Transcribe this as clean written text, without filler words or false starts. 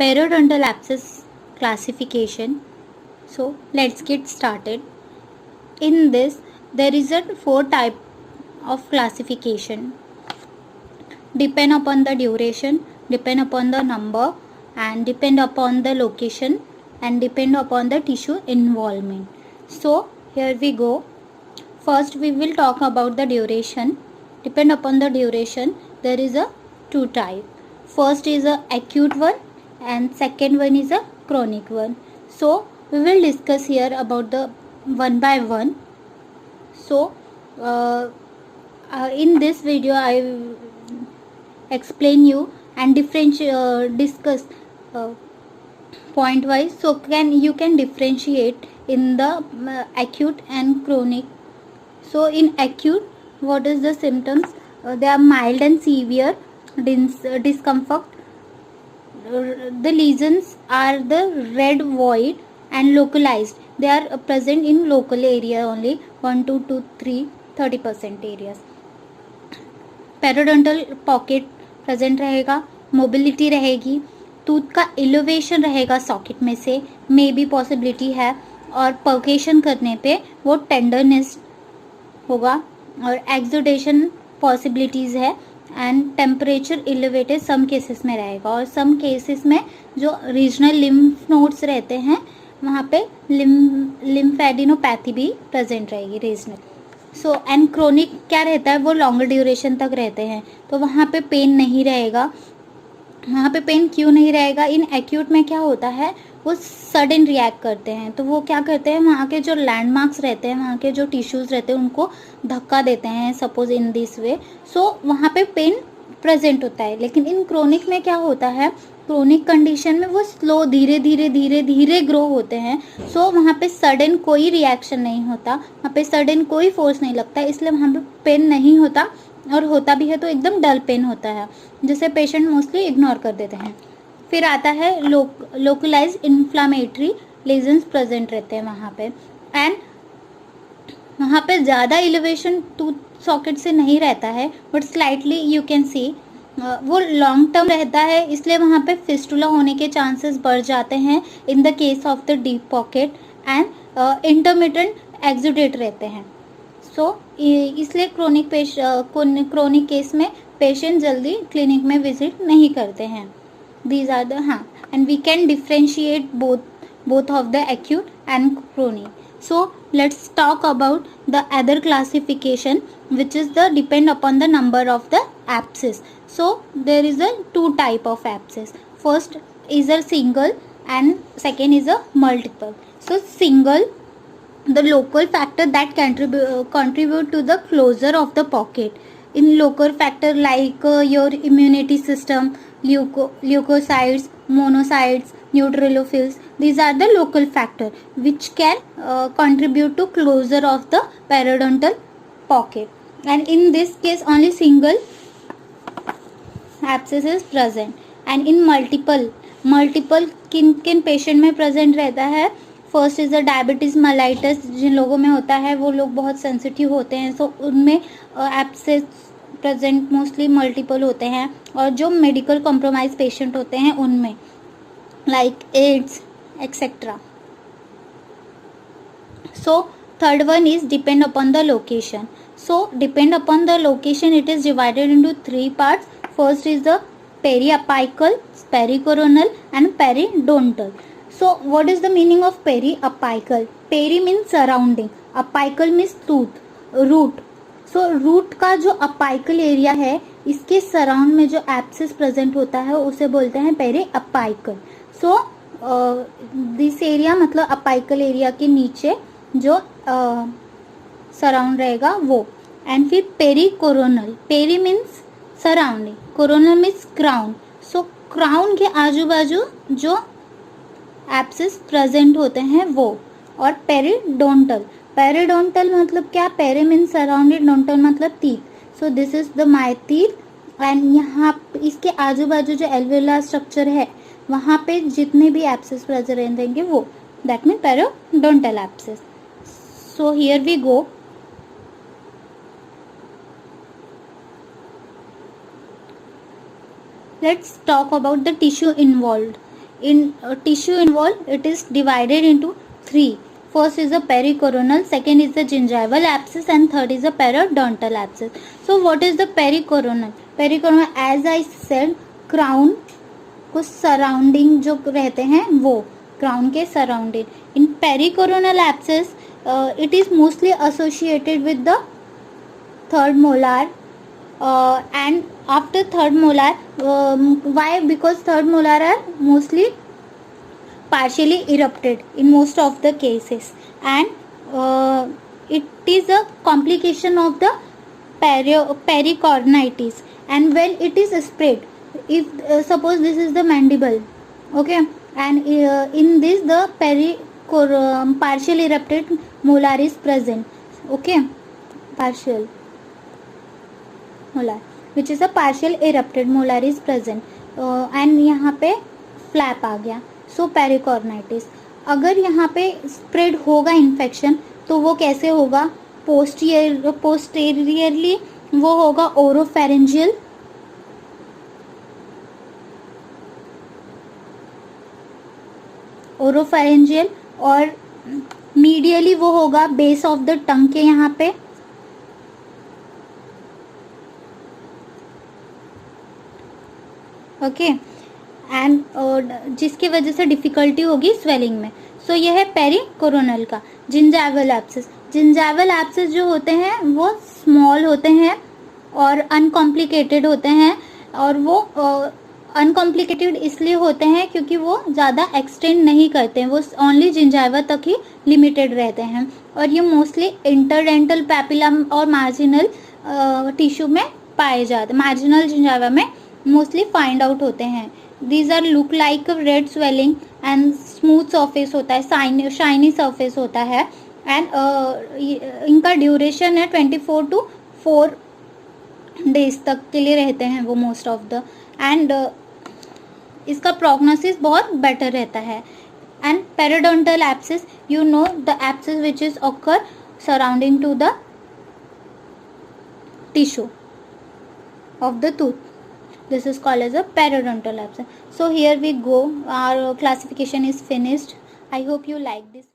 Periodontal abscess classification. So let's get started. In this there is a 4 type of classification. Depend upon the duration, depend upon the number, and depend upon the location, and depend upon the tissue involvement. So here we go. First we will talk about the duration. Depend upon the duration, there is a 2 type. First is a acute one and second one is a chronic one. So we will discuss here about the one by one. So in this video I explain you and discuss point wise, so you can differentiate in the acute and chronic. So in acute, what is the symptoms? They are mild and severe discomfort. The lesions are the red void and localized. They are present in local area only, 1 to 2, 3, 30% areas. पेरोडोंटल pocket present रहेगा, mobility रहेगी, tooth का elevation रहेगा socket में से, may be possibility है, और पर्केशन करने पे वो टेंडरनेस होगा और एक्सुडेशन पॉसिबिलिटीज़ है, and temperature elevated some cases में रहेगा, और सम केसेस में जो रीजनल लिम्फ नोड्स रहते हैं वहाँ पे लिम्फेडिनोपैथी भी प्रेजेंट रहेगी रीजनल. सो एंड क्रोनिक क्या रहता है, वो लॉन्गर ड्यूरेशन तक रहते हैं, तो वहाँ पे पेन नहीं रहेगा. वहाँ पे पेन क्यों नहीं रहेगा? इन एक्यूट में क्या होता है, वो सडन रिएक्ट करते हैं, तो वो क्या करते हैं, वहाँ के जो लैंडमार्क्स रहते हैं, वहाँ के जो टिश्यूज़ रहते हैं उनको धक्का देते हैं, सपोज इन दिस वे. सो वहाँ पे पेन प्रेजेंट होता है. लेकिन इन क्रोनिक में क्या होता है, क्रोनिक कंडीशन में वो स्लो धीरे धीरे ग्रो होते हैं. सो वहाँ पे सडन कोई रिएक्शन नहीं होता, वहाँ पे सडन कोई फोर्स नहीं लगता, इसलिए वहाँ पे पेन नहीं होता, और होता भी है तो एकदम डल पेन होता है, जिसे पेशेंट मोस्टली इग्नोर कर देते हैं. फिर आता है लोकलाइज इन्फ्लामेटरी लेजन्स प्रेजेंट रहते हैं वहाँ पे, एंड वहाँ पे ज़्यादा एलिवेशन टूथ सॉकेट से नहीं रहता है, but slightly you can see वो लॉन्ग टर्म रहता है, इसलिए वहाँ पे फिस्टुला होने के चांसेस बढ़ जाते हैं in the case of the deep pocket, and intermittent exudate रहते हैं. सो इसलिए क्रोनिक केस में पेशेंट जल्दी क्लिनिक में विजिट नहीं करते हैं. These are the and we can differentiate both of the acute and chronic. So let's talk about the other classification, which is the depend upon the number of the abscess. So there is a 2 type of abscess. First is a single and second is a multiple. So single, the local factor that contribute to the closure of the pocket. In local factor like your immunity system, leukocytes, monocytes, neutrophils, these are the local factor which can contribute to closure of the periodontal pocket, and in this case only single abscess is present. And in multiple किन patient में present रहता है. First is the diabetes mellitus, जिन लोगों में होता है वो लोग बहुत सेंसिटिव होते हैं, सो उनमें एब्सेस प्रेजेंट मोस्टली मल्टीपल होते हैं, और जो मेडिकल कॉम्प्रोमाइज पेशेंट होते हैं उनमें like AIDS etcetera. So third one is depend upon the location. So depend upon the location it is divided into 3 parts. First is the periapical, pericoronal and periodontal. So what is the meaning of periapical? Peri means surrounding, apical means tooth, root. So root का जो apical area है, इसके surround में जो abscess present होता है उसे बोलते हैं पेरीअपाइकल. सो दिस एरिया मतलब अपाइकल एरिया के नीचे जो सराउंड रहेगा वो. एंड फिर pericoronal, peri means surrounding, coronal means crown. So crown के आजू बाजू जो एब्सेस प्रेजेंट होते हैं वो. और पेरीडोंटल मतलब क्या, पेरी मीन्स सराउंडेड, डोंटल मतलब teeth. So this is the my teeth, and यहाँ इसके आजू बाजू जो एल्वेोलर स्ट्रक्चर है वहाँ पे जितने भी एब्सेस प्रेजेंट रहेंगे वो, that mean periodontal abscess. So here we go. Let's talk about the tissue involved. in tissue involved, it is divided into three. First is the pericoronal, second is the gingival abscess, and third is the periodontal abscess. So what is the pericoronal? Pericoronal, as I said, crown को surrounding जो रहते हैं वो crown के surrounding. In pericoronal abscess it is mostly associated with the third molar and after third molar, why? Because third molar are mostly partially erupted in most of the cases, and it is a complication of the pericornitis. And when it is spread, if suppose this is the mandible, okay, and in this the partial erupted molar is present, okay, partial molar which is a partial erupted molar is present and यहाँ पे flap आ गया. सो पेरिकॉर्नाइटिस. अगर यहाँ पे spread होगा infection तो वो कैसे होगा? पोस्टेरियरली वो होगा ओरोफेरेंजियल, और मीडियली वो होगा बेस ऑफ द टंग के यहाँ पे, ओके, एंड जिसकी वजह से डिफ़िकल्टी होगी स्वेलिंग में. सो यह है पेरिकोरोनल का. Gingival abscess. जिंजाइवल एब्सेस जो होते हैं वो स्मॉल होते हैं और अनकॉम्प्लिकेटेड होते हैं, और वो अनकॉम्प्लिकेटेड इसलिए होते हैं क्योंकि वो ज़्यादा एक्सटेंड नहीं करते हैं, वो ओनली जिंजाइवा तक ही लिमिटेड रहते हैं, और ये मोस्टली इंटरडेंटल पैपिलम और मार्जिनल टिश्यू में पाए जाते हैं. मार्जिनल जिंजाइवा में मोस्टली फाइंड आउट होते हैं. These are look like red swelling and smooth surface होता है, शाइनी सरफेस होता है, एंड इनका ड्यूरेशन है 24 to 4 डेज तक के लिए रहते हैं वो मोस्ट ऑफ द, एंड इसका प्रोग्नोसिस बहुत बेटर रहता है. And periodontal abscess, you know the abscess which is occur surrounding to the tissue of the tooth. This is called as a periodontal abscess. So here we go. Our classification is finished. I hope you like this.